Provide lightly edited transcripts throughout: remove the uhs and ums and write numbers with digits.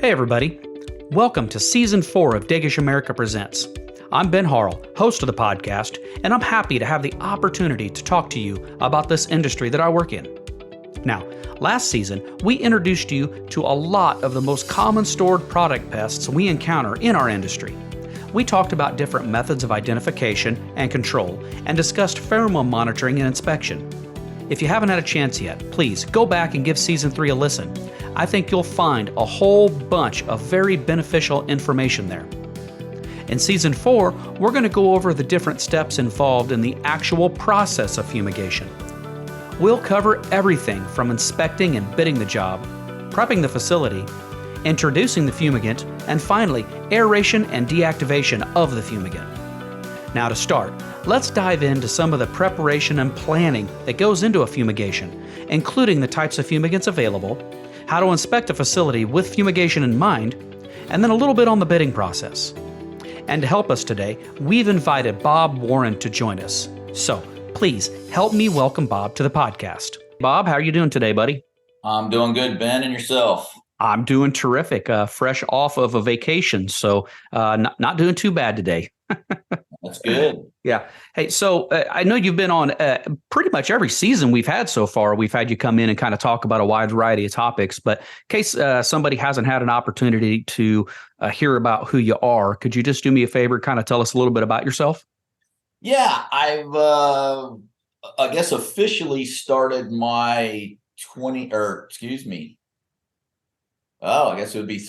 Hey everybody, welcome to Season 4 of Degesch America Presents. I'm Ben Harrell, host of the podcast, and I'm happy to have the opportunity to talk to you about this industry that I work in. Now, last season, we introduced you to a lot of the most common stored product pests we encounter in our industry. We talked about different methods of identification and control and discussed pheromone monitoring and inspection. If you haven't had a chance yet, please go back and give Season 3 a listen. I think you'll find a whole bunch of very beneficial information there. In Season 4, we're going to go over the different steps involved in the actual process of fumigation. We'll cover everything from inspecting and bidding the job, prepping the facility, introducing the fumigant, and finally, aeration and deactivation of the fumigant. Now to start, let's dive into some of the preparation and planning that goes into a fumigation, including the types of fumigants available, how to inspect a facility with fumigation in mind, and then a little bit on the bidding process. And to help us today, we've invited Bob Warren to join us. So please help me welcome Bob to the podcast. Bob, how are you doing today, buddy? I'm doing good, Ben, and yourself? I'm doing terrific, fresh off of a vacation, so not doing too bad today. That's good. Yeah. Hey, so I know you've been on pretty much every season we've had so far. We've had you come in and kind of talk about a wide variety of topics. But in case somebody hasn't had an opportunity to hear about who you are, could you just do me a favor, kind of tell us a little bit about yourself? Yeah, I've, I guess, officially started my I guess it would be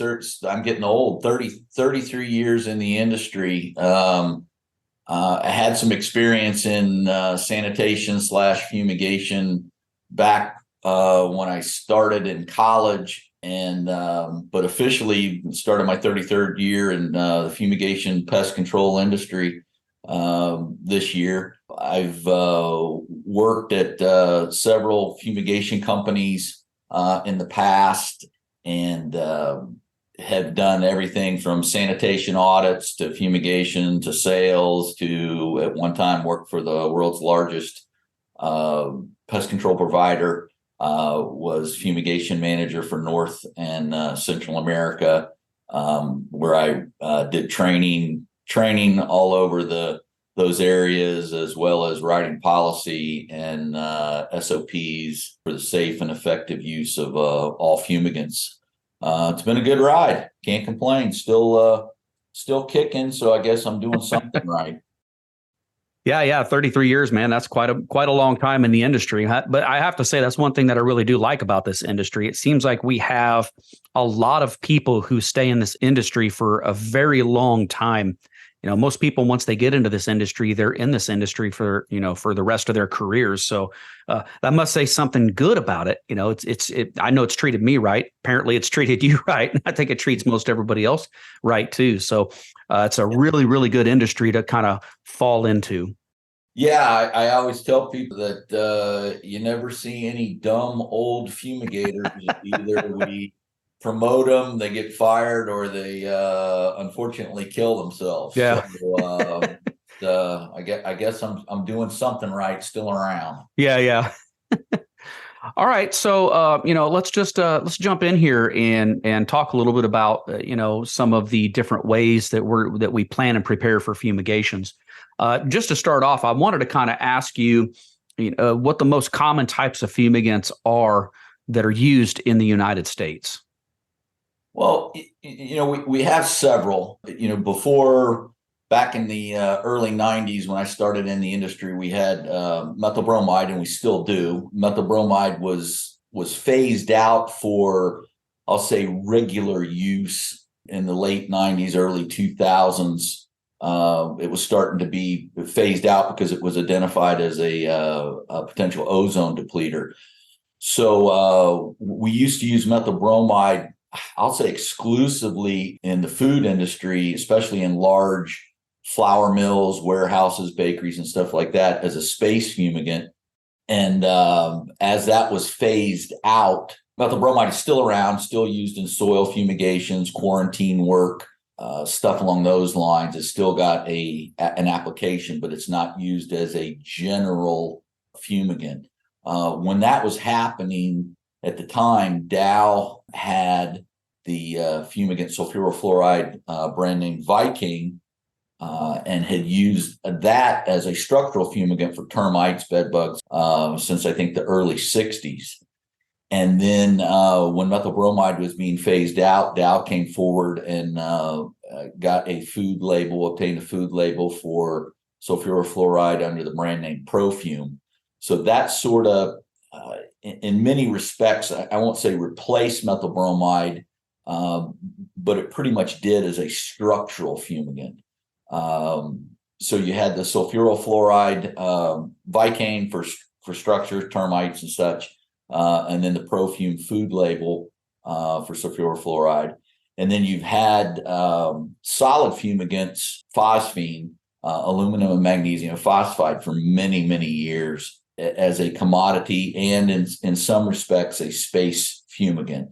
I'm getting old, 33 years in the industry. I had some experience in sanitation / fumigation back when I started in college, and but officially started my 33rd year in the fumigation pest control industry this year. I've worked at several fumigation companies in the past, and have done everything from sanitation audits to fumigation to sales to, at one time, worked for the world's largest pest control provider, was fumigation manager for North and Central America, where I did training all over those areas, as well as writing policy and SOPs for the safe and effective use of all fumigants. It's been a good ride. Can't complain. Still kicking. So I guess I'm doing something right. Yeah. 33 years, man. That's quite a long time in the industry. But I have to say, that's one thing that I really do like about this industry. It seems like we have a lot of people who stay in this industry for a very long time. You know, most people, once they get into this industry, they're in this industry for the rest of their careers. So that must say something good about it. You know, I know it's treated me right. Apparently it's treated you right. I think it treats most everybody else right too. So it's a really, really good industry to kind of fall into. Yeah, I always tell people that you never see any dumb old fumigators. Either we promote them, they get fired, or they unfortunately kill themselves. Yeah. So I guess I'm doing something right, still around. Yeah. All right, so let's jump in here and talk a little bit about some of the different ways that we plan and prepare for fumigations. Just to start off, I wanted to kind of ask you, what the most common types of fumigants are that are used in the United States. Well, we have several. Before, back in the early 90s, when I started in the industry, we had methyl bromide, and we still do. Methyl bromide was phased out for, I'll say, regular use in the late 90s, early 2000s. It was starting to be phased out because it was identified as a potential ozone depleter. So we used to use methyl bromide, I'll say, exclusively in the food industry, especially in large flour mills, warehouses, bakeries, and stuff like that, as a space fumigant. And as that was phased out, methyl bromide is still around, still used in soil fumigations, quarantine work, stuff along those lines. It's still got an application, but it's not used as a general fumigant. When that was happening, at the time, Dow had the fumigant sulfurofluoride brand name Viking, and had used that as a structural fumigant for termites, bed bugs, since I think the early 60s. And then when methyl bromide was being phased out, Dow came forward and got a food label, obtained a food label for sulfurofluoride under the brand name Profume. So that sort of, in many respects, I won't say replace methyl bromide, but it pretty much did as a structural fumigant. So you had the sulfurofluoride Vicane for structures, termites, and such, and then the Profume food label for sulfurofluoride. And then you've had solid fumigants, phosphine, aluminum and magnesium phosphide for many, many years as a commodity and in some respects a space fumigant.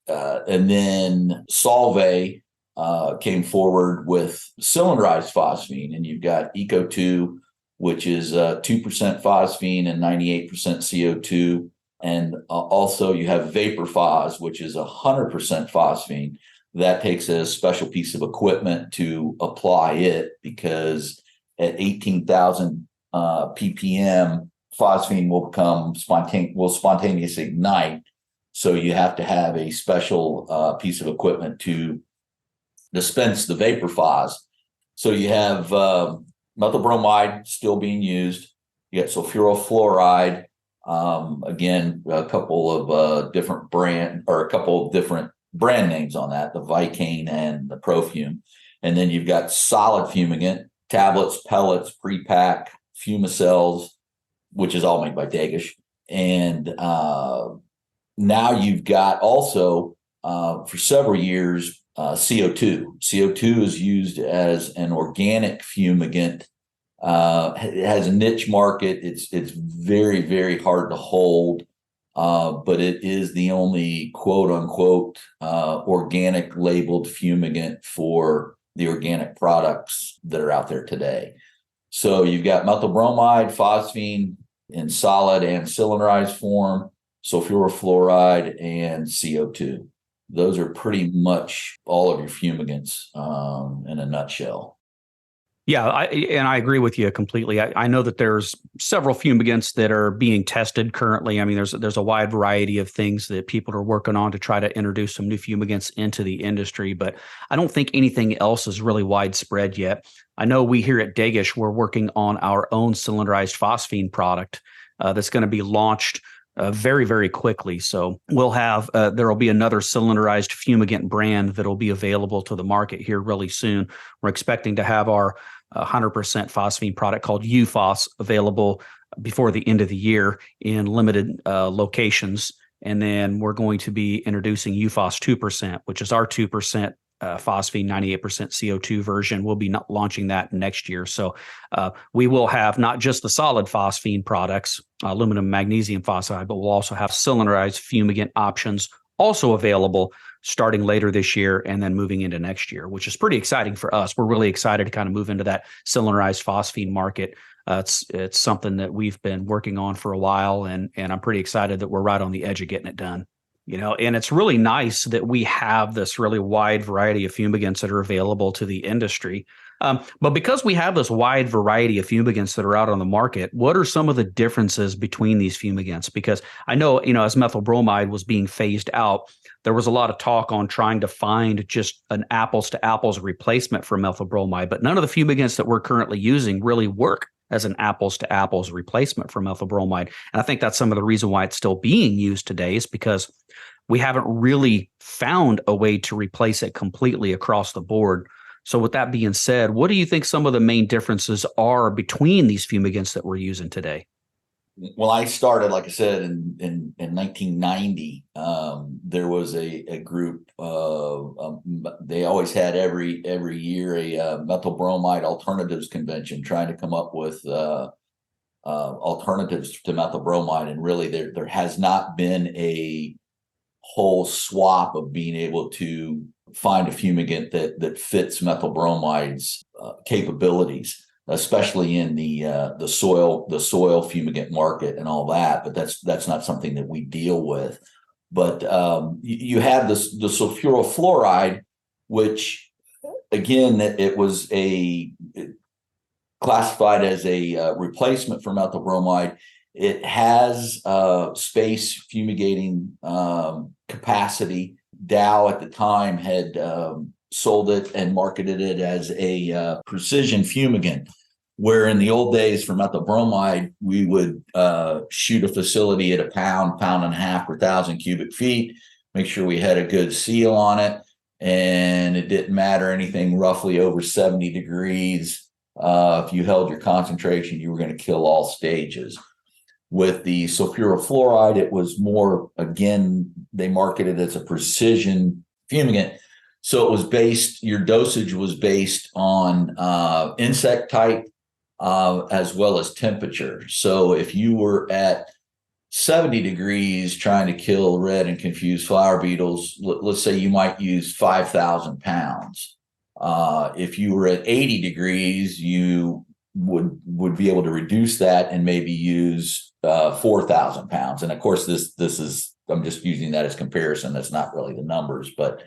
And then Solvay came forward with cylinderized phosphine, and you've got Eco2, which is 2% phosphine and 98% CO2. And also you have Vapor Phos, which is 100% phosphine. That takes a special piece of equipment to apply it, because at 18,000 ppm, phosphine will spontaneously ignite. So you have to have a special piece of equipment to dispense the Vapor Phos. So you have methyl bromide still being used. You got sulfurofluoride. Again, a couple of different brand names on that, the Vicane and the Profume. And then you've got solid fumigant, tablets, pellets, pre-pack, fumicels, which is all made by Degesch. And now you've got also, for several years, CO2. CO2 is used as an organic fumigant. It has a niche market. It's very, very hard to hold, but it is the only quote unquote organic labeled fumigant for the organic products that are out there today. So you've got methyl bromide, phosphine in solid and cylinderized form, sulfurofluoride, and CO2. Those are pretty much all of your fumigants in a nutshell. Yeah, I agree with you completely. I know that there's several fumigants that are being tested currently. I mean, there's a wide variety of things that people are working on to try to introduce some new fumigants into the industry, but I don't think anything else is really widespread yet. I know we here at Degesch, we're working on our own cylinderized phosphine product that's going to be launched very, very quickly. So we'll have, there will be another cylinderized fumigant brand that will be available to the market here really soon. We're expecting to have our 100% phosphine product called UFOS available before the end of the year in limited locations. And then we're going to be introducing UFOS 2%, which is our 2% phosphine, 98% CO2 version. We'll be launching that next year. So we will have not just the solid phosphine products, aluminum magnesium phosphide, but we'll also have cylinderized fumigant options also available starting later this year and then moving into next year, which is pretty exciting for us. We're really excited to kind of move into that cylinderized phosphine market. It's something that we've been working on for a while, and I'm pretty excited that we're right on the edge of getting it done. You know, and it's really nice that we have this really wide variety of fumigants that are available to the industry. But because we have this wide variety of fumigants that are out on the market, what are some of the differences between these fumigants? Because I know, as methyl bromide was being phased out, there was a lot of talk on trying to find just an apples to apples replacement for methyl bromide, but none of the fumigants that we're currently using really work as an apples to apples replacement for methyl bromide. And I think that's some of the reason why it's still being used today, is because we haven't really found a way to replace it completely across the board. So with that being said, what do you think some of the main differences are between these fumigants that we're using today? Well, I started, like I said, in 1990. There was a group. They always had every year a methyl bromide alternatives convention, trying to come up with alternatives to methyl bromide. And really, there has not been a whole swap of being able to find a fumigant that fits methyl bromide's capabilities, especially in the soil fumigant market and all that. But that's not something that we deal with. But you had the sulfurofluoride, which again, it was classified as a replacement for methylbromide. It has space fumigating capacity. Dow at the time had sold it and marketed it as a precision fumigant, where in the old days for methylbromide, we would shoot a facility at a pound and a half per 1,000 cubic feet, make sure we had a good seal on it, and it didn't matter anything roughly over 70 degrees. If you held your concentration, you were going to kill all stages. With the sulfurofluoride, it was more, again, they marketed it as a precision fumigant. So it was your dosage was based on insect type as well as temperature. So if you were at 70 degrees trying to kill red and confused flower beetles, let's say you might use 5,000 pounds. If you were at 80 degrees, you would be able to reduce that and maybe use 4,000 pounds. And of course, this is, I'm just using that as comparison. That's not really the numbers, but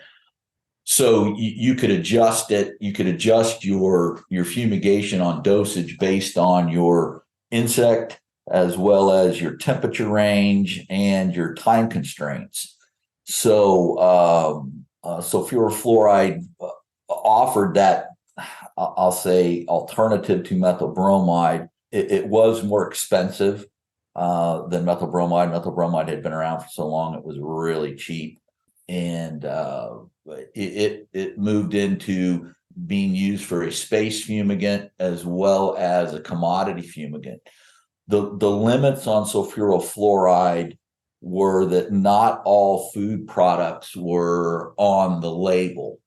so you could adjust it. You could adjust your fumigation on dosage based on your insect as well as your temperature range and your time constraints. So sulfurofluoride offered that, I'll say, alternative to methylbromide. It was more expensive than methylbromide. Methylbromide had been around for so long, it was really cheap. And it moved into being used for a space fumigant as well as a commodity fumigant. The limits on sulfurofluoride were that not all food products were on the label.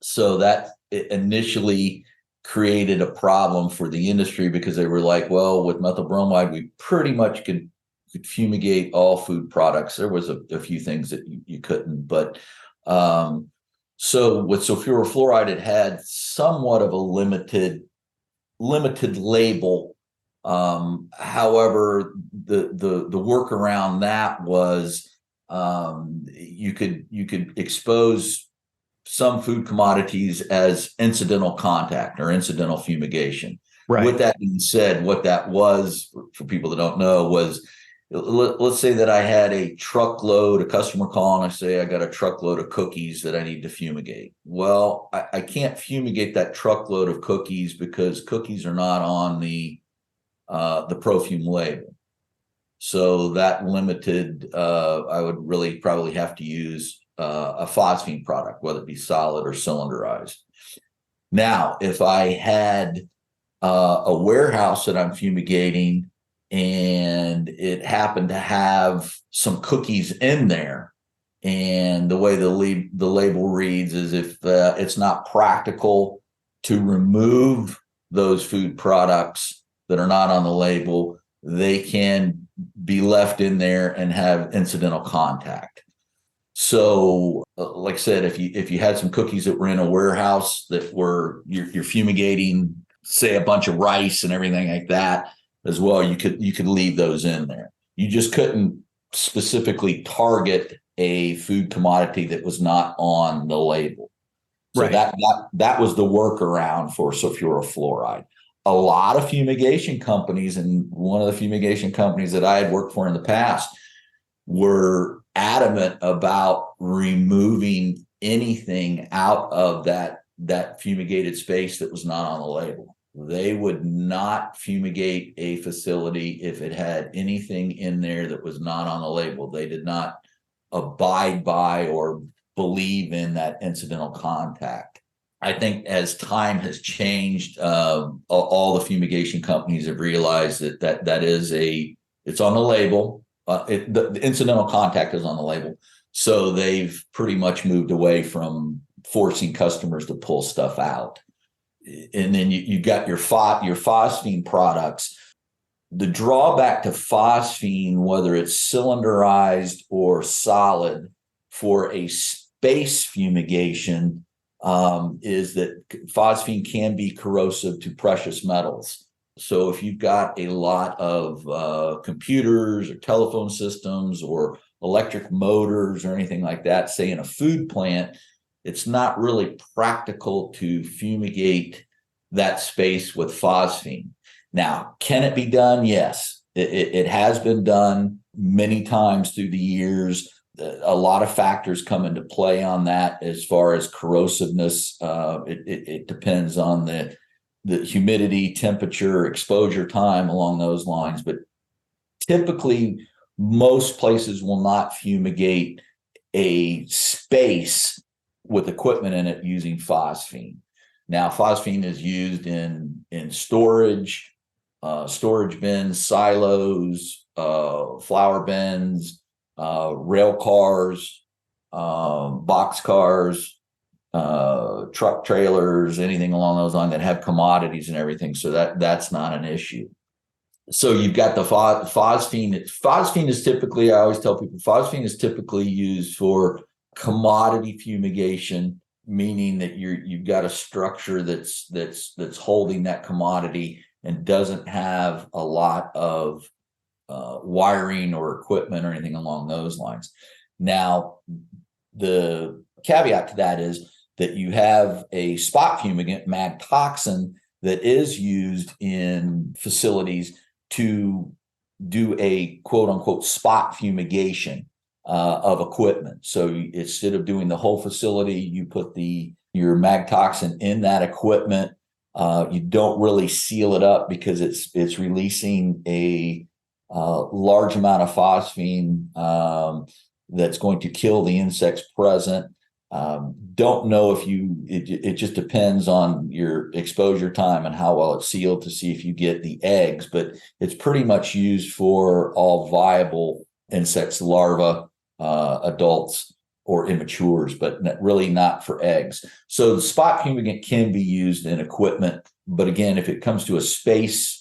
So that initially created a problem for the industry because they were like, well, with methylbromide, we pretty much could fumigate all food products. There was a few things that you couldn't, but so with sulfurofluoride, it had somewhat of a limited label. However, the work around that was you could expose some food commodities as incidental contact or incidental fumigation. Right. With that being said, what that was, for people that don't know, was, let's say that I had a customer call and I say, I got a truckload of cookies that I need to fumigate. Well, I can't fumigate that truckload of cookies because cookies are not on the Profume label. So that limited, I would really probably have to use a phosphine product, whether it be solid or cylinderized. Now, if I had a warehouse that I'm fumigating and it happened to have some cookies in there, and the way the label reads is if it's not practical to remove those food products that are not on the label, they can be left in there and have incidental contact. So, like I said, if you had some cookies that were in a warehouse that were you're fumigating, say, a bunch of rice and everything like that as well, you could leave those in there. You just couldn't specifically target a food commodity that was not on the label. So right. that was the workaround for sulfurofluoride. A lot of fumigation companies, and one of the fumigation companies that I had worked for in the past, were adamant about removing anything out of that fumigated space that was not on the label. They would not fumigate a facility if it had anything in there that was not on the label. They did not abide by or believe in that incidental contact. I think as time has changed, all the fumigation companies have realized that is it's on the label. The incidental contact is on the label. So they've pretty much moved away from forcing customers to pull stuff out. And then you got your phosphine products. The drawback to phosphine, whether it's cylinderized or solid, for a space fumigation, is that phosphine can be corrosive to precious metals. So if you've got a lot of computers or telephone systems or electric motors or anything like that, say in a food plant, it's not really practical to fumigate that space with phosphine. Now, can it be done? Yes, it has been done many times through the years. A lot of factors come into play on that as far as corrosiveness. It depends on the humidity, temperature, exposure time along those lines. But typically, most places will not fumigate a space with equipment in it using phosphine. Now, phosphine is used in storage, storage bins, silos, flour bins, rail cars, box cars, truck trailers, anything along those lines that have commodities and everything. So that's not an issue. So you've got the phosphine. Phosphine is typically, I always tell people, phosphine is typically used for commodity fumigation, meaning that you've got a structure that's holding that commodity and doesn't have a lot of wiring or equipment or anything along those lines. Now, the caveat to that is that you have a spot fumigant, magtoxin, that is used in facilities to do a quote unquote spot fumigation of equipment. So instead of doing the whole facility, you put your magtoxin in that equipment. You don't really seal it up because it's releasing a large amount of phosphine that's going to kill the insects present. Don't know if it just depends on your exposure time and how well it's sealed to see if you get the eggs, but it's pretty much used for all viable insects, larvae, adults, or immatures, but really not for eggs. So the spot fumigant can be used in equipment, but again, if it comes to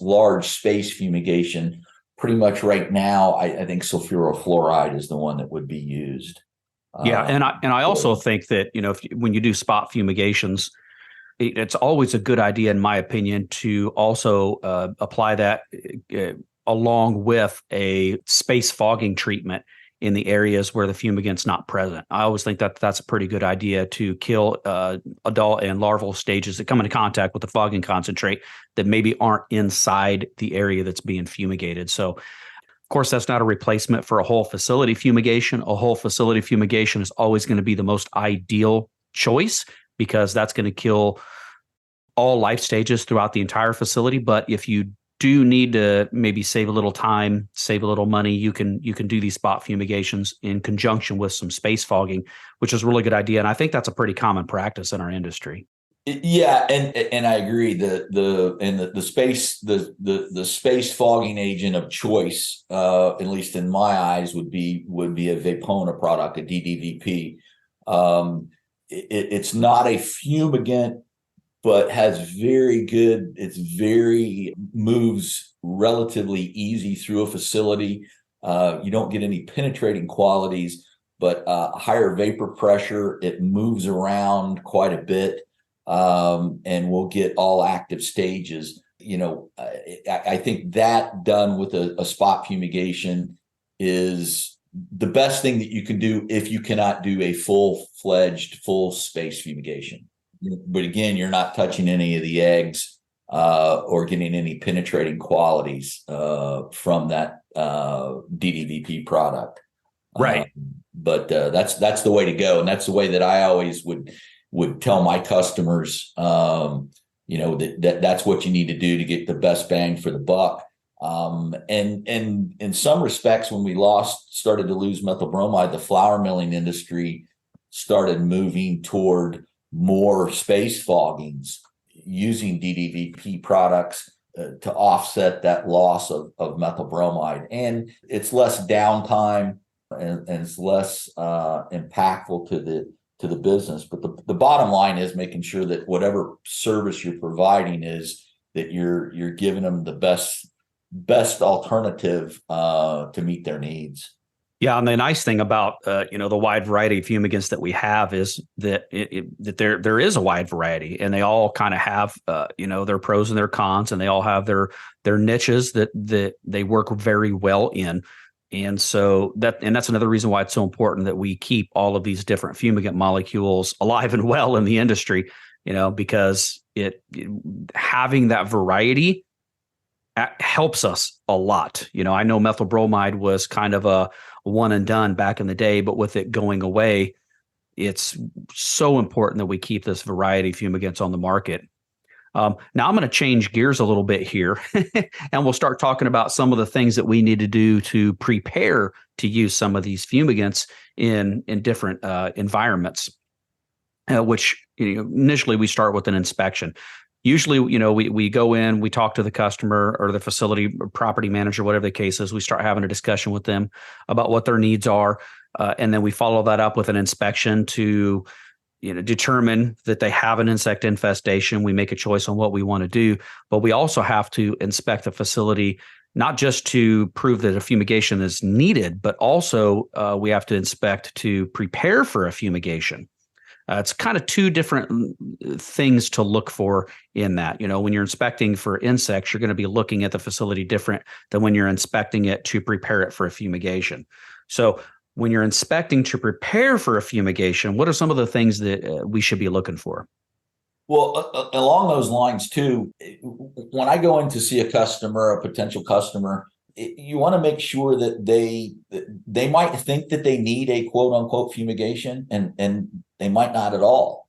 large space fumigation, pretty much right now, I think sulfurofluoride is the one that would be used. Yeah, and I also think that when you do spot fumigations, it's always a good idea, in my opinion, to also apply that along with a space fogging treatment in the areas where the fumigant's not present. I always think that that's a pretty good idea to kill adult and larval stages that come into contact with the fogging concentrate that maybe aren't inside the area that's being fumigated. So, of course, that's not a replacement for a whole facility fumigation. A whole facility fumigation is always going to be the most ideal choice because that's going to kill all life stages throughout the entire facility. But if you do need to maybe save a little time, save a little money, you can do these spot fumigations in conjunction with some space fogging, which is a really good idea. And I think that's a pretty common practice in our industry. Yeah, and I agree. The space fogging agent of choice, at least in my eyes, would be a Vapona product, a DDVP. It's not a fumigant, but has moves relatively easy through a facility. You don't get any penetrating qualities, but higher vapor pressure. It moves around quite a bit. And we'll get all active stages. I think that done with a spot fumigation is the best thing that you can do if you cannot do a full-fledged, full space fumigation. But again, you're not touching any of the eggs or getting any penetrating qualities from that DDVP product. Right. But that's the way to go, and that's the way that I always would tell my customers, that's what you need to do to get the best bang for the buck. And in some respects, when we started to lose methyl bromide, the flour milling industry started moving toward more space foggings using DDVP products to offset that loss of methyl bromide. And it's less downtime and it's less impactful to the business. But the bottom line is making sure that whatever service you're providing is that you're giving them the best alternative to meet their needs. Yeah, and the nice thing about the wide variety of fumigants that we have is that that there is a wide variety, and they all kind of have their pros and their cons, and they all have their niches that they work very well in. And that's another reason why it's so important that we keep all of these different fumigant molecules alive and well in the industry, because having that variety helps us a lot. I know methyl bromide was kind of a one and done back in the day, but with it going away, it's so important that we keep this variety of fumigants on the market. Now I'm going to change gears a little bit here and we'll start talking about some of the things that we need to do to prepare to use some of these fumigants in different environments, which initially we start with an inspection. Usually, we go in, we talk to the customer or the facility or property manager, whatever the case is. We start having a discussion with them about what their needs are. And then we follow that up with an inspection to determine that they have an insect infestation. We make a choice on what we want to do, but we also have to inspect the facility, not just to prove that a fumigation is needed, but also we have to inspect to prepare for a fumigation. It's kind of two different things to look for in that. When you're inspecting for insects, you're going to be looking at the facility different than when you're inspecting it to prepare it for a fumigation. So when you're inspecting to prepare for a fumigation, what are some of the things that we should be looking for? Well, along those lines too, when I go in to see a customer, a potential customer, you want to make sure that they might think that they need a quote unquote fumigation, and they might not at all.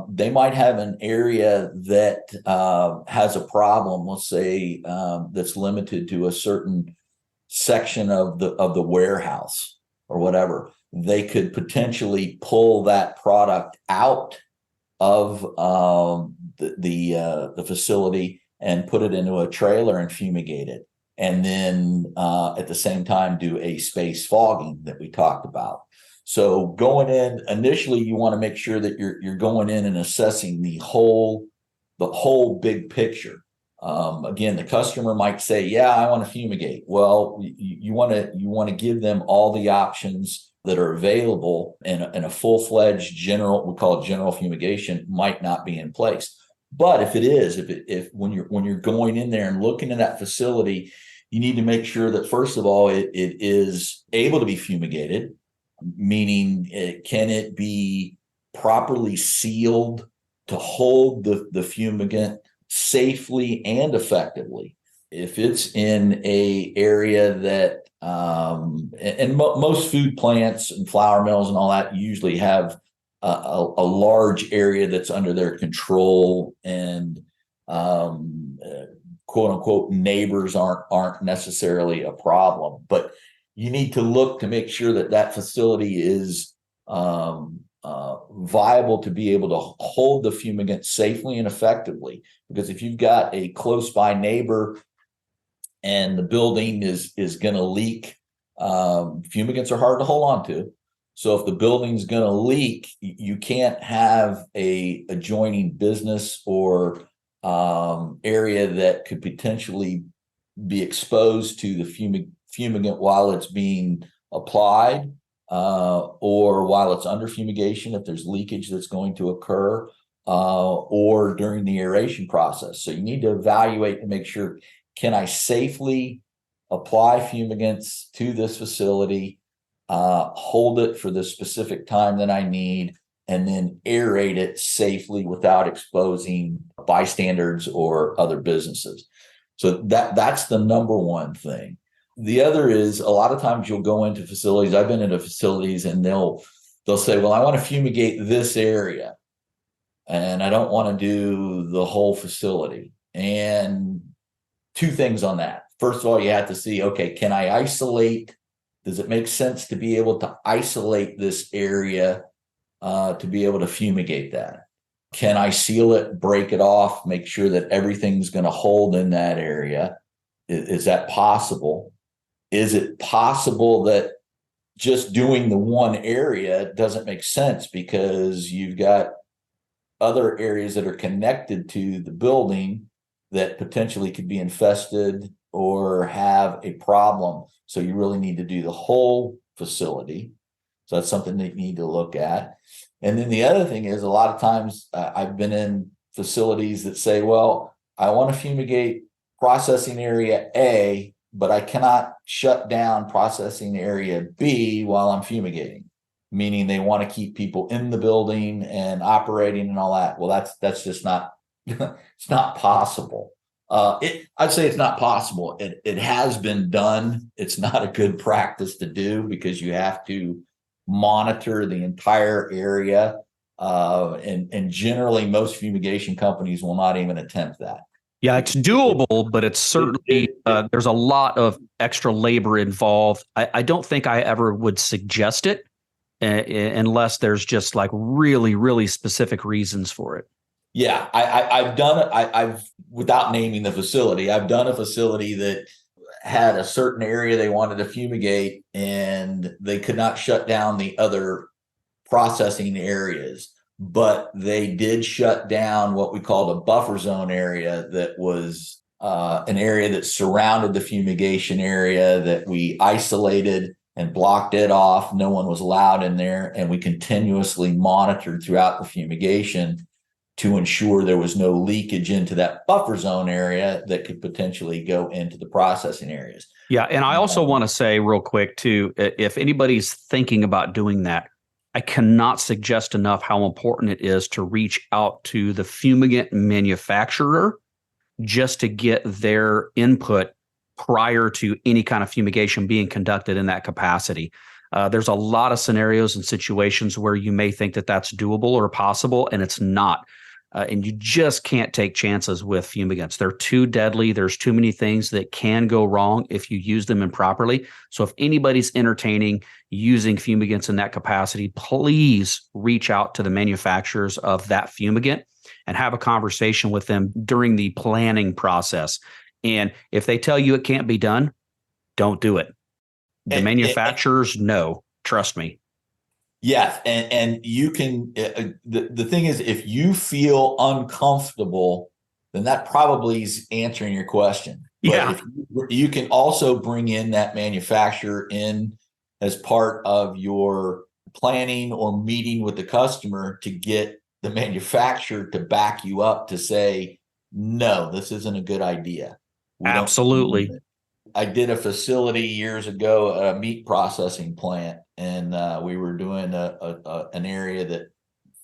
They might have an area that has a problem, let's say, that's limited to a certain section of the warehouse or whatever. They could potentially pull that product out of the facility and put it into a trailer and fumigate it. And then at the same time do a space fogging that we talked about. So going in initially, you want to make sure that you're going in and assessing the whole big picture. Again, the customer might say, "Yeah, I want to fumigate." Well, you want to give them all the options that are available, and a full-fledged general, we call it general fumigation, might not be in place. But if it is, if when you're going in there and looking at that facility, you need to make sure that first of all it is able to be fumigated, meaning can it be properly sealed to hold the fumigant safely and effectively. If it's in a area that most food plants and flour mills and all that usually have a large area that's under their control, and quote unquote neighbors aren't necessarily a problem, but you need to look to make sure that facility is viable to be able to hold the fumigant safely and effectively. Because if you've got a close by neighbor and the building is going to leak, fumigants are hard to hold on to. So if the building's going to leak, you can't have a adjoining business or area that could potentially be exposed to the fumigant while it's being applied, or while it's under fumigation, if there's leakage that's going to occur, or during the aeration process. So you need to evaluate to make sure, can I safely apply fumigants to this facility, hold it for the specific time that I need, and then aerate it safely without exposing bystanders or other businesses. So that's the number one thing. The other is, a lot of times you'll go into facilities. I've been into facilities and they'll say, "Well, I want to fumigate this area and I don't want to do the whole facility." And two things on that. First of all, you have to see, okay, can I isolate? Does it make sense to be able to isolate this area to be able to fumigate that? Can I seal it, break it off, make sure that everything's going to hold in that area? Is that possible? Is it possible that just doing the one area doesn't make sense because you've got other areas that are connected to the building that potentially could be infested or have a problem? So you really need to do the whole facility. So that's something that you need to look at. And then the other thing is, a lot of times I've been in facilities that say, "Well, I want to fumigate processing area A, but I cannot shut down processing area B while I'm fumigating, meaning they want to keep people in the building and operating and all that. Well, that's just not, it's not possible. I'd say it's not possible. It has been done. It's not a good practice to do because you have to monitor the entire area. And generally most fumigation companies will not even attempt that. Yeah, it's doable, but it's certainly there's a lot of extra labor involved. I don't think I ever would suggest it unless there's just like really, really specific reasons for it. Yeah, I've done it. I've without naming the facility, I've done a facility that had a certain area they wanted to fumigate, and they could not shut down the other processing areas, but they did shut down what we called a buffer zone area that was an area that surrounded the fumigation area that we isolated and blocked it off. No one was allowed in there, and we continuously monitored throughout the fumigation to ensure there was no leakage into that buffer zone area that could potentially go into the processing areas. Yeah, and I also want to say real quick too, if anybody's thinking about doing that, I cannot suggest enough how important it is to reach out to the fumigant manufacturer just to get their input prior to any kind of fumigation being conducted in that capacity. There's a lot of scenarios and situations where you may think that that's doable or possible, and it's not. And you just can't take chances with fumigants. They're too deadly. There's too many things that can go wrong if you use them improperly. So if anybody's entertaining using fumigants in that capacity, please reach out to the manufacturers of that fumigant and have a conversation with them during the planning process. And if they tell you it can't be done, don't do it. The manufacturers know, trust me. Yes, and you can. The thing is, if you feel uncomfortable, then that probably is answering your question. But Yeah, if you can also bring in that manufacturer in as part of your planning or meeting with the customer to get the manufacturer to back you up to say, no, this isn't a good idea. absolutely. I did a facility years ago, a meat processing plant, and we were doing an area that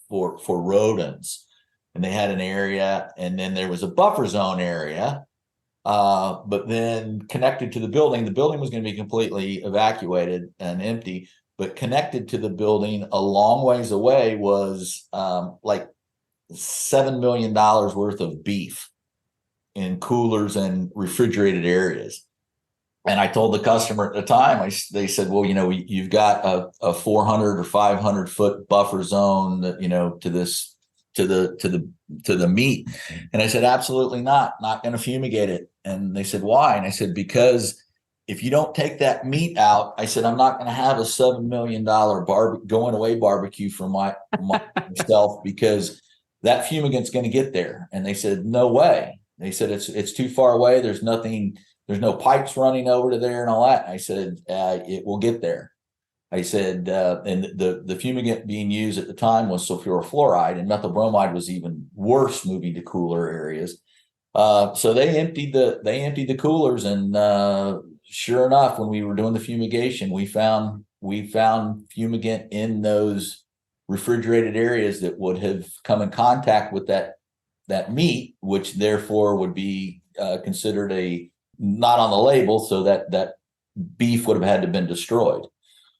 for rodents, and they had an area, and then there was a buffer zone area, but then connected to the building was going to be completely evacuated and empty, but connected to the building a long ways away was like $7 million worth of beef in coolers and refrigerated areas. And I told the customer at the time, they said, well, you've got a 400 or 500 foot buffer zone that, to this, to the meat. And I said, absolutely not going to fumigate it. And they said, why? And I said, because if you don't take that meat out, I said, I'm not going to have a $7 million going away barbecue for myself because that fumigant's going to get there. And they said, no way. They said, it's too far away. There's no pipes running over to there and all that. I said, it will get there. I said, and the fumigant being used at the time was sulfurofluoride, and methyl bromide was even worse moving to cooler areas. So they emptied the coolers, and sure enough, when we were doing the fumigation, we found fumigant in those refrigerated areas that would have come in contact with that meat, which therefore would be considered not on the label, so that beef would have had to have been destroyed.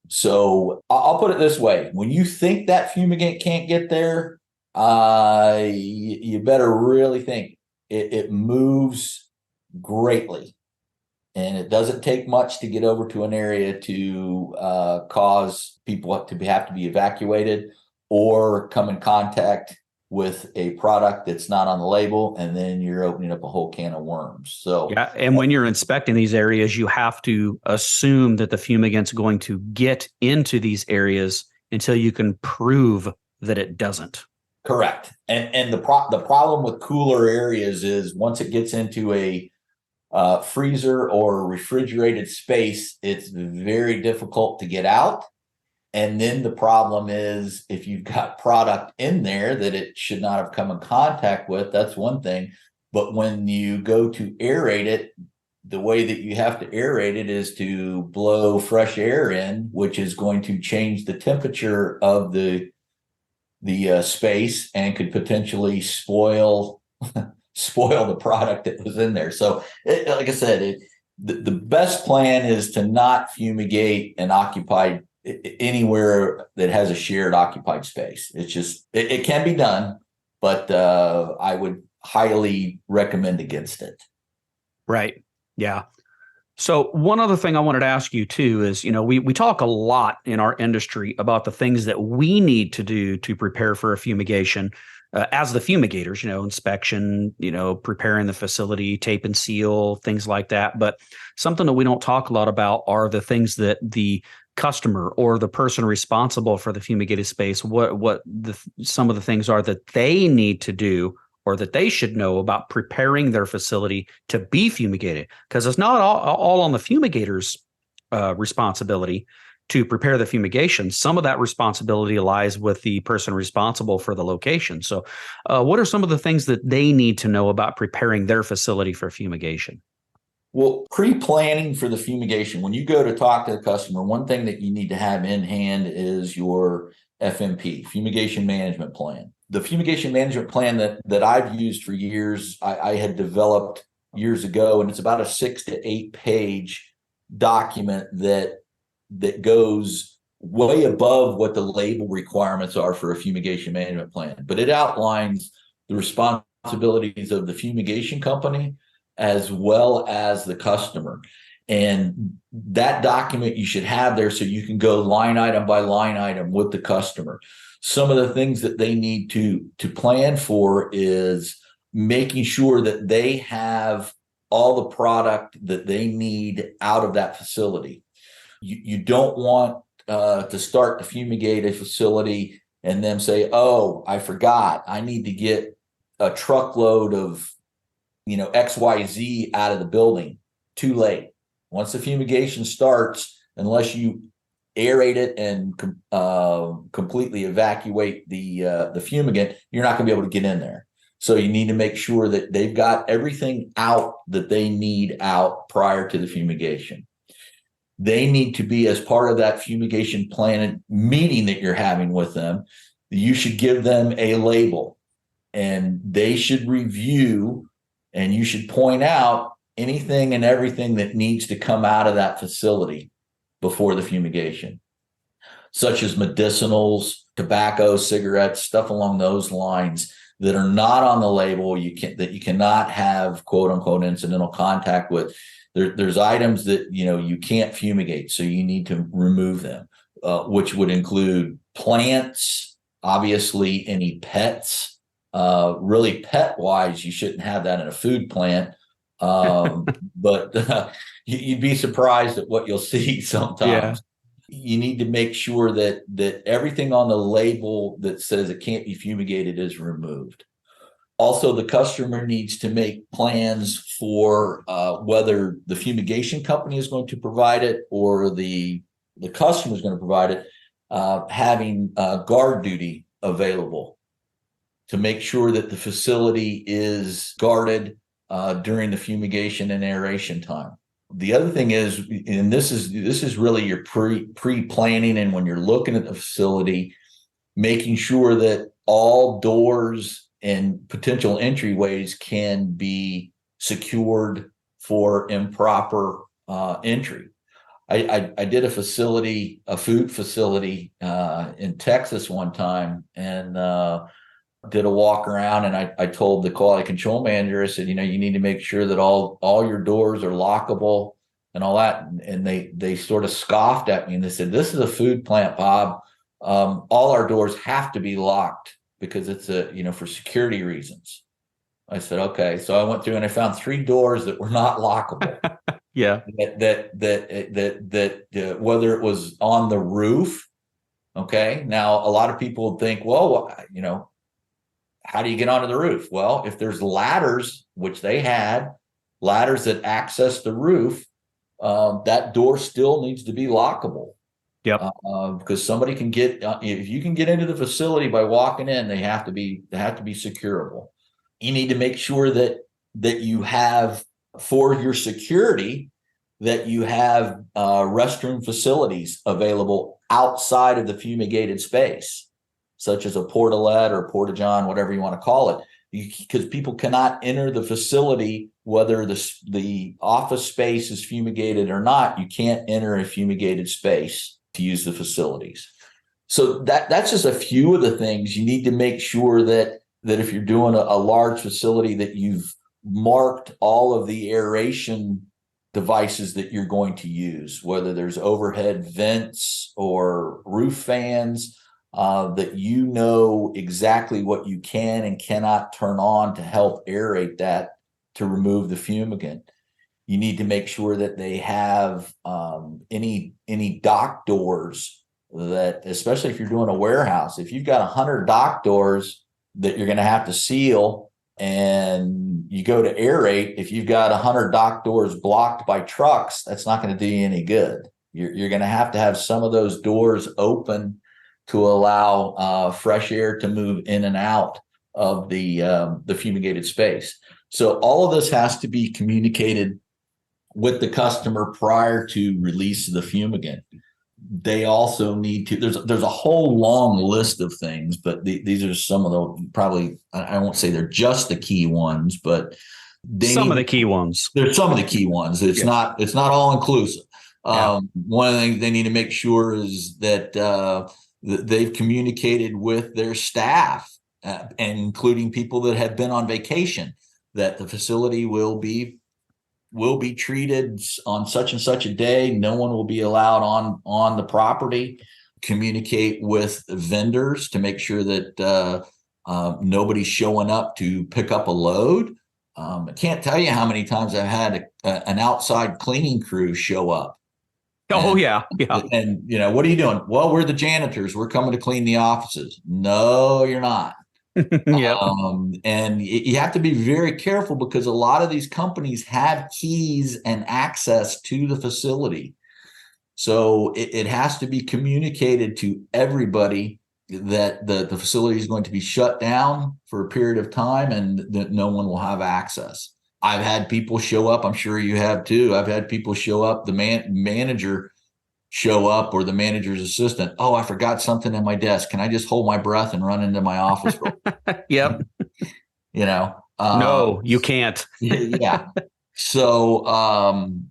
So I'll put it this way: when you think that fumigant can't get there, you better really think. It moves greatly, and it doesn't take much to get over to an area to cause people to have to be evacuated or come in contact with a product that's not on the label, and then you're opening up a whole can of worms. So yeah, and when you're inspecting these areas, you have to assume that the fumigant's going to get into these areas until you can prove that it doesn't. Correct. And the problem with cooler areas is once it gets into a freezer or refrigerated space, it's very difficult to get out. And then the problem is if you've got product in there that it should not have come in contact with, that's one thing. But when you go to aerate it, the way that you have to aerate it is to blow fresh air in, which is going to change the temperature of the space and could potentially spoil the product that was in there. So, like I said, the best plan is to not fumigate an occupied anywhere that has a shared occupied space. It's just it can be done, but I would highly recommend against it. Right. Yeah. So one other thing I wanted to ask you too is, we talk a lot in our industry about the things that we need to do to prepare for a fumigation as the fumigators, inspection, preparing the facility, tape and seal, things like that. But something that we don't talk a lot about are the things that the customer or the person responsible for the fumigated space, some of the things are that they need to do or that they should know about preparing their facility to be fumigated, because it's not all on the fumigator's responsibility to prepare the fumigation. Some of that responsibility lies with the person responsible for the location. So what are some of the things that they need to know about preparing their facility for fumigation? Well, pre-planning for the fumigation, when you go to talk to the customer, one thing that you need to have in hand is your FMP, fumigation management plan. The fumigation management plan that I've used for years, I had developed years ago, and it's about a 6 to 8 page document that goes way above what the label requirements are for a fumigation management plan. But it outlines the responsibilities of the fumigation company as well as the customer. And that document you should have there so you can go line item by line item with the customer. Some of the things that they need to plan for is making sure that they have all the product that they need out of that facility. You don't want to start to fumigate a facility and then say, oh, I forgot, I need to get a truckload of XYZ out of the building. Too late. Once the fumigation starts, unless you aerate it and completely evacuate the fumigant, you're not going to be able to get in there. So you need to make sure that they've got everything out that they need out prior to the fumigation. They need to be, as part of that fumigation plan meeting that you're having with them, you should give them a label, and they should review, and you should point out anything and everything that needs to come out of that facility before the fumigation, such as medicinals, tobacco, cigarettes, stuff along those lines that are not on the label, that you cannot have quote unquote incidental contact with. There's items that you can't fumigate, so you need to remove them, which would include plants, obviously any pets. Really pet wise, you shouldn't have that in a food plant. But you'd be surprised at what you'll see sometimes. Yeah. You need to make sure that everything on the label that says it can't be fumigated is removed. Also, the customer needs to make plans for whether the fumigation company is going to provide it or the customer is going to provide it, having guard duty available to make sure that the facility is guarded during the fumigation and aeration time. The other thing is, and this is really your pre-planning, and when you're looking at the facility, making sure that all doors and potential entryways can be secured for improper entry. I did a food facility in Texas one time, and did a walk around, and I told the quality control manager, I said, you need to make sure that all your doors are lockable and all that. And they sort of scoffed at me, and they said, this is a food plant, Bob. All our doors have to be locked because it's for security reasons. I said, okay. So I went through and I found 3 doors that were not lockable. Yeah. That whether it was on the roof. Okay. Now, a lot of people think, well, how do you get onto the roof? Well, if there's ladders, which they had, ladders that access the roof, that door still needs to be lockable. Yep. Because somebody can get, if you can get into the facility by walking in, they have to be securable. You need to make sure that you have for your security, that you have restroom facilities available outside of the fumigated space, such as a portalette or porta-john, whatever you want to call it, because people cannot enter the facility whether the office space is fumigated or not. You can't enter a fumigated space to use the facilities. So that's just a few of the things you need to make sure that if you're doing a large facility, that you've marked all of the aeration devices that you're going to use, whether there's overhead vents or roof fans, that you know exactly what you can and cannot turn on to help aerate that, to remove the fumigant. You need to make sure that they have any dock doors, that, especially if you're doing a warehouse, if you've got 100 dock doors that you're going to have to seal, and you go to aerate, if you've got 100 dock doors blocked by trucks, that's not going to do you any good. You're going to have some of those doors open to allow fresh air to move in and out of the fumigated space. So all of this has to be communicated with the customer prior to release of the fumigant. They also need to, there's a whole long list of things, but these are some of the, probably, I won't say they're just the key ones, but some of the key ones. There's some of the key ones. It's not all inclusive. One of the things they need to make sure is that they've communicated with their staff, and including people that have been on vacation, that the facility will be treated on such and such a day. No one will be allowed on the property. Communicate with vendors to make sure that nobody's showing up to pick up a load. I can't tell you how many times I've had an outside cleaning crew show up. Oh, yeah. And, what are you doing? Well, we're the janitors. We're coming to clean the offices. No, you're not. Yep. And you have to be very careful, because a lot of these companies have keys and access to the facility. So it has to be communicated to everybody that the facility is going to be shut down for a period of time, and that no one will have access. I've had people show up. I'm sure you have too. I've had people show up, the manager show up, or the manager's assistant. Oh, I forgot something in my desk. Can I just hold my breath and run into my office? Yep. No, you can't. Yeah. So,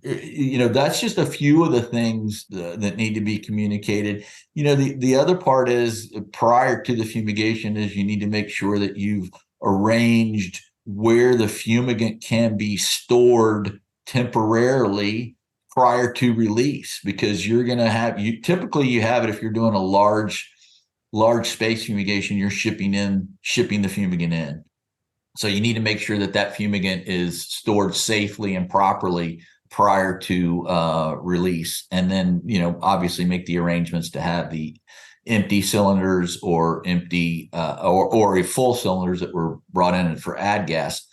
that's just a few of the things that need to be communicated. The other part is, prior to the fumigation, is you need to make sure that you've arranged where the fumigant can be stored temporarily prior to release, because you're going to have, typically you have it, if you're doing a large space fumigation, you're shipping the fumigant in. So you need to make sure that fumigant is stored safely and properly prior to release. And then, obviously make the arrangements to have the empty cylinders or empty or a full cylinders that were brought in for add gas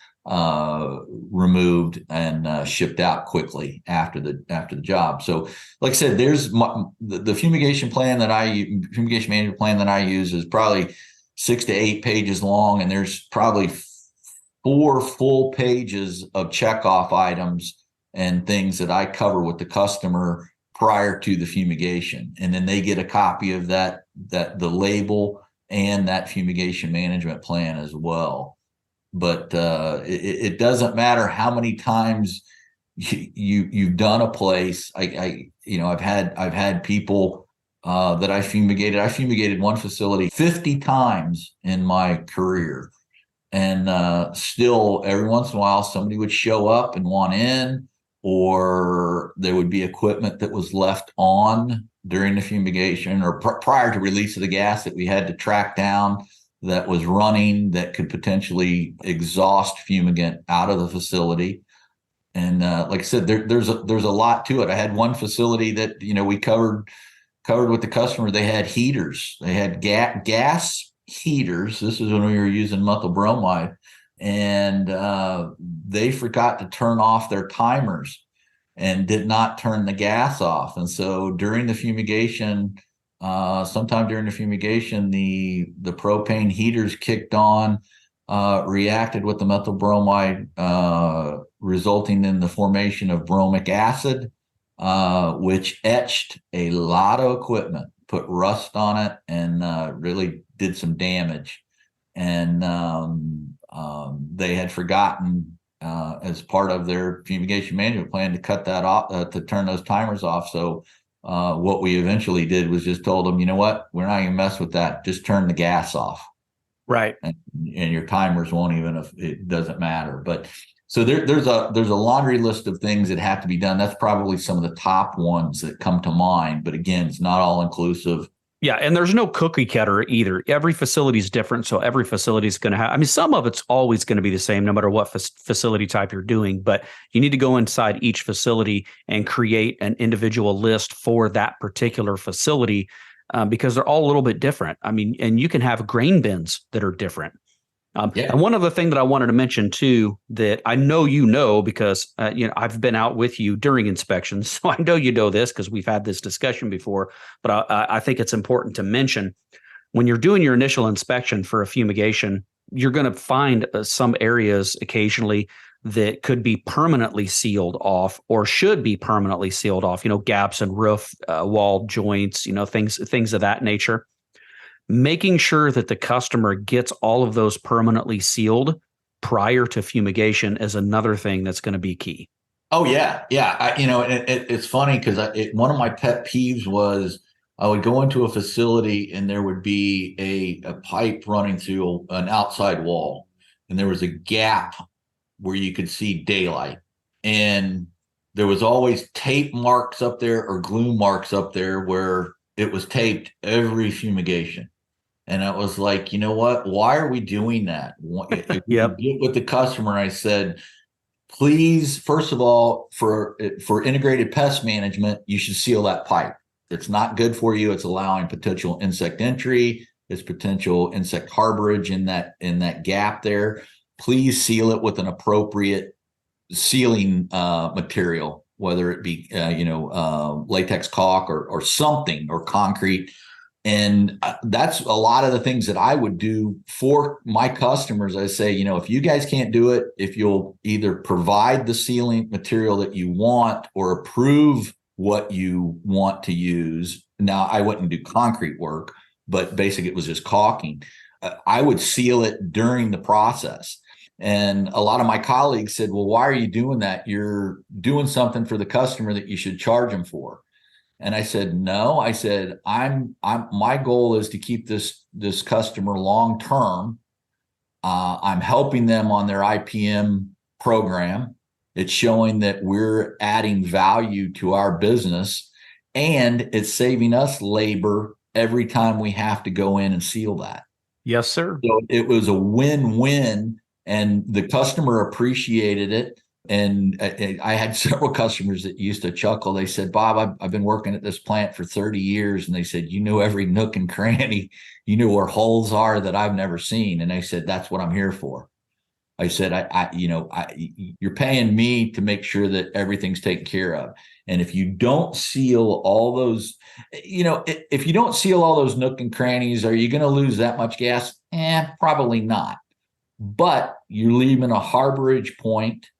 removed and shipped out quickly after the job. So, like I said, there's the fumigation management plan that I use is probably 6 to 8 pages long, and there's probably 4 full pages of checkoff items and things that I cover with the customer prior to the fumigation. And then they get a copy of the label and that fumigation management plan as well. But it doesn't matter how many times you've done a place. I've had people that I fumigated. I fumigated one facility 50 times in my career. And still, every once in a while, somebody would show up and want in, or there would be equipment that was left on during the fumigation or prior to release of the gas that we had to track down, that was running, that could potentially exhaust fumigant out of the facility. And like I said, there's a lot to it. I had one facility that we covered with the customer. They had heaters. They had gas heaters. This is when we were using methyl bromide, and they forgot to turn off their timers and did not turn the gas off. And so during the fumigation, sometime during the fumigation, the propane heaters kicked on, reacted with the methyl bromide resulting in the formation of bromic acid, which etched a lot of equipment, put rust on it, and really did some damage. And they had forgotten, as part of their fumigation management plan, to cut that off, to turn those timers off. So what we eventually did was just told them, you know what, we're not going to mess with that. Just turn the gas off. Right. And your timers won't even, if it doesn't matter. But so there's a laundry list of things that have to be done. That's probably some of the top ones that come to mind. But again, it's not all inclusive. Yeah, and there's no cookie cutter either. Every facility is different, so every facility is going to have. I mean, some of it's always going to be the same, no matter what facility type you're doing. But you need to go inside each facility and create an individual list for that particular facility, because they're all a little bit different. I mean, and you can have grain bins that are different. Yeah. And one other thing that I wanted to mention too, that I know because I've been out with you during inspections, so I know you know this because we've had this discussion before. But I think it's important to mention, when you're doing your initial inspection for a fumigation, you're going to find some areas occasionally that could be permanently sealed off or should be permanently sealed off. Gaps in roof, wall joints, things of that nature. Making sure that the customer gets all of those permanently sealed prior to fumigation is another thing that's going to be key. Oh yeah, yeah. It's funny because one of my pet peeves was I would go into a facility and there would be a pipe running through an outside wall, and there was a gap where you could see daylight, and there was always tape marks up there or glue marks up there where it was taped every fumigation. And I was like, you know what? Why are we doing that? If Yep. you get with the customer, I said, please, first of all, for integrated pest management, you should seal that pipe. It's not good for you. It's allowing potential insect entry. It's potential insect harborage in that gap there. Please seal it with an appropriate sealing material, whether it be latex caulk or something, or concrete. And that's a lot of the things that I would do for my customers. I say, if you guys can't do it, if you'll either provide the sealing material that you want or approve what you want to use. Now, I wouldn't do concrete work, but basically it was just caulking. I would seal it during the process. And a lot of my colleagues said, well, why are you doing that? You're doing something for the customer that you should charge them for. And I said, no. I said, my goal is to keep this customer long term. I'm helping them on their IPM program. It's showing that we're adding value to our business, and it's saving us labor every time we have to go in and seal that. Yes, sir. So it was a win-win, and the customer appreciated it. And I had several customers that used to chuckle. They said, Bob, I've been working at this plant for 30 years. And they said, you know, every nook and cranny, you know where holes are that I've never seen. And I said, that's what I'm here for. I said, you're paying me to make sure that everything's taken care of. And if you don't seal all those, if you don't seal all those nook and crannies, are you going to lose that much gas? Probably not. But you're leaving a harborage point,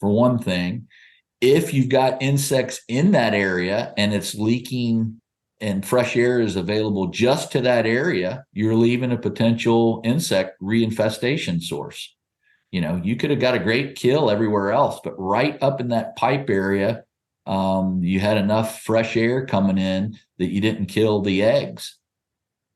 for one thing. If you've got insects in that area and it's leaking and fresh air is available just to that area, you're leaving a potential insect reinfestation source. You could have got a great kill everywhere else, but right up in that pipe area, you had enough fresh air coming in that you didn't kill the eggs.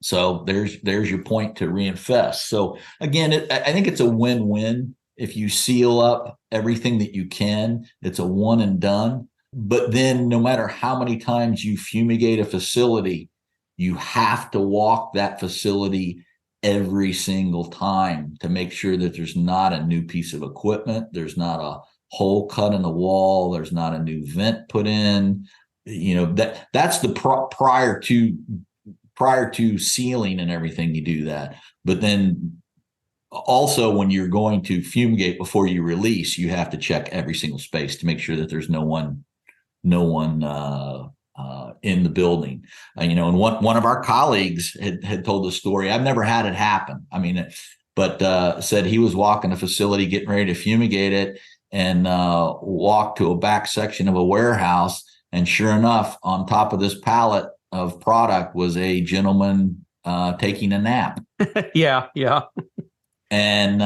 So there's your point to reinfest. So again, I think it's a win-win. If you seal up everything that you can, it's a one and done. But then no matter how many times you fumigate a facility, you have to walk that facility every single time to make sure that there's not a new piece of equipment, there's not a hole cut in the wall, there's not a new vent put in. That's the prior to sealing and everything, you do that. But then also, when you're going to fumigate before you release, you have to check every single space to make sure that there's no one in the building. And one of our colleagues had told the story. I've never had it happen. But said he was walking a facility getting ready to fumigate it, and walked to a back section of a warehouse. And sure enough, on top of this pallet of product was a gentleman taking a nap. Yeah, yeah. And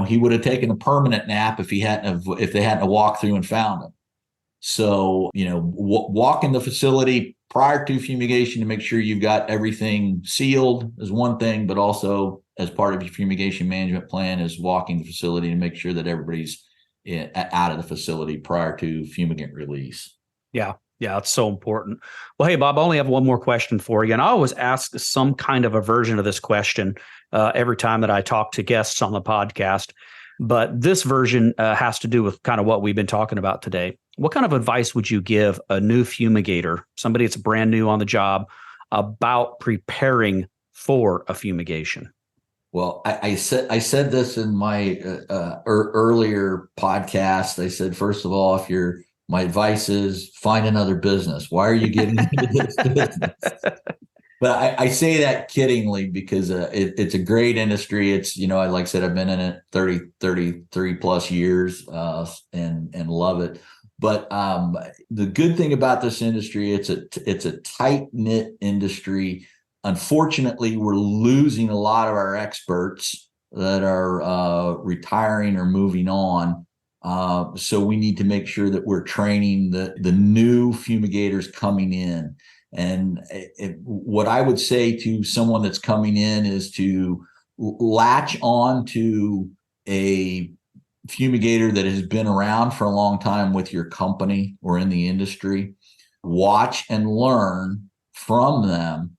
he would have taken a permanent nap if they hadn't walked through and found him. So walk in the facility prior to fumigation to make sure you've got everything sealed is one thing, but also as part of your fumigation management plan is walking the facility to make sure that everybody's out of the facility prior to fumigant release. Yeah. Yeah, it's so important. Well, hey, Bob, I only have one more question for you. And I always ask some kind of a version of this question every time that I talk to guests on the podcast. But this version has to do with kind of what we've been talking about today. What kind of advice would you give a new fumigator, somebody that's brand new on the job, about preparing for a fumigation? Well, I said this in my earlier podcast. I said, first of all, my advice is find another business. Why are you getting into this business? But I say that kiddingly because it's a great industry. It's, like I said, I've been in it 33 plus years and love it. But the good thing about this industry, it's a tight-knit industry. Unfortunately, we're losing a lot of our experts that are retiring or moving on. So we need to make sure that we're training the new fumigators coming in. And what I would say to someone that's coming in is to latch on to a fumigator that has been around for a long time with your company or in the industry. Watch and learn from them.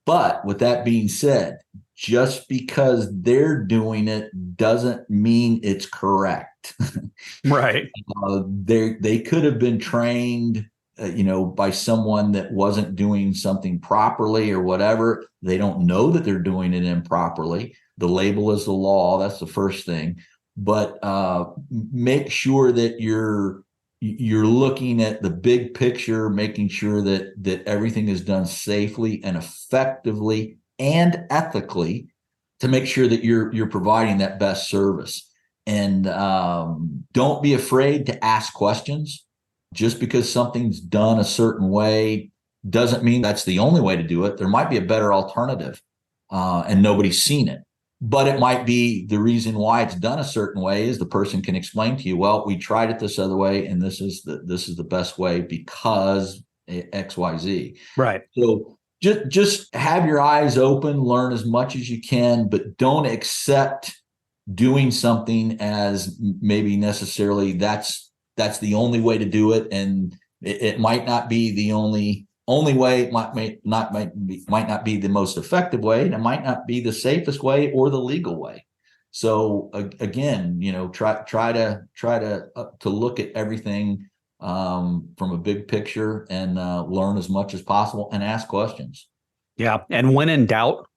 But with that being said, just because they're doing it doesn't mean it's correct. Right. They could have been trained, by someone that wasn't doing something properly or whatever. They don't know that they're doing it improperly. The label is the law. That's the first thing. But make sure that you're looking at the big picture, making sure that everything is done safely and effectively and ethically to make sure that you're providing that best service. And don't be afraid to ask questions. Just because something's done a certain way doesn't mean that's the only way to do it. There might be a better alternative and nobody's seen it. But it might be the reason why it's done a certain way is the person can explain to you, well, we tried it this other way, and this is the best way because XYZ. Right. So just have your eyes open, learn as much as you can, but don't accept doing something as maybe necessarily that's the only way to do it, and it might not be the only way. It might not be the most effective way, and it might not be the safest way or the legal way. So again, try to look at everything from a big picture and learn as much as possible and ask questions. Yeah, and when in doubt,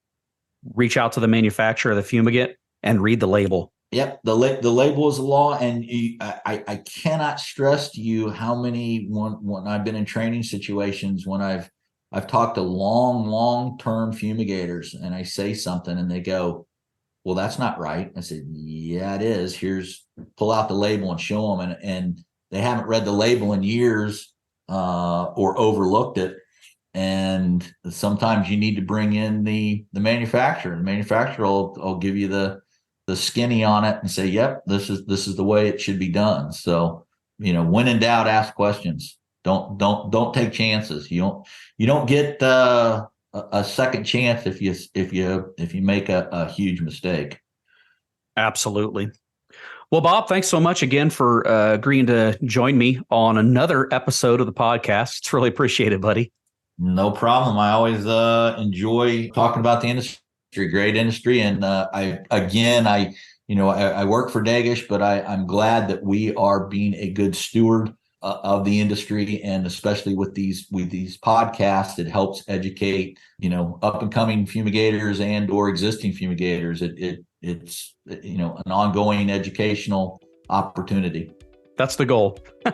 reach out to the manufacturer of the fumigant and read the label. Yep, the label is the law, and I cannot stress to you how many when I've been in training situations when I've talked to long-term fumigators and I say something and they go, well, that's not right. I said, yeah, it is. Pull out the label and show them, and they haven't read the label in years or overlooked it. And sometimes you need to bring in the manufacturer. The manufacturer will give you the skinny on it and say, yep, this is the way it should be done. So, when in doubt, ask questions. Don't take chances. You don't get a second chance if you make a huge mistake. Absolutely. Well, Bob, thanks so much again for agreeing to join me on another episode of the podcast. It's really appreciated, buddy. No problem. I always enjoy talking about the industry. Great industry. And I work for Degesch, but I'm glad that we are being a good steward of the industry, and especially with these podcasts, it helps educate, up and coming fumigators and or existing fumigators. It's an ongoing educational opportunity. That's the goal. All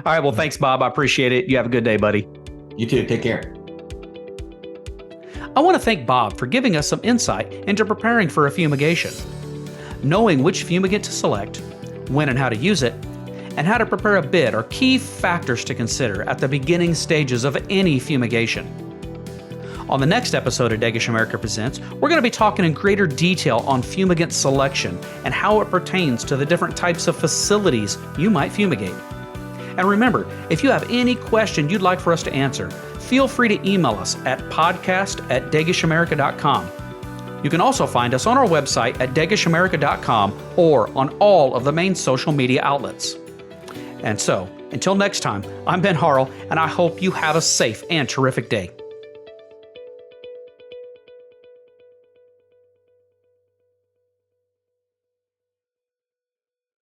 right. Well, thanks, Bob. I appreciate it. You have a good day, buddy. You too. Take care. I want to thank Bob for giving us some insight into preparing for a fumigation. Knowing which fumigant to select, when and how to use it, and how to prepare a bid are key factors to consider at the beginning stages of any fumigation. On the next episode of Degesch America Presents, we're going to be talking in greater detail on fumigant selection and how it pertains to the different types of facilities you might fumigate. And remember, if you have any question you'd like for us to answer, feel free to email us at podcast@degeschamerica.com. You can also find us on our website at degeschamerica.com or on all of the main social media outlets. And so, until next time, I'm Ben Harrell, and I hope you have a safe and terrific day.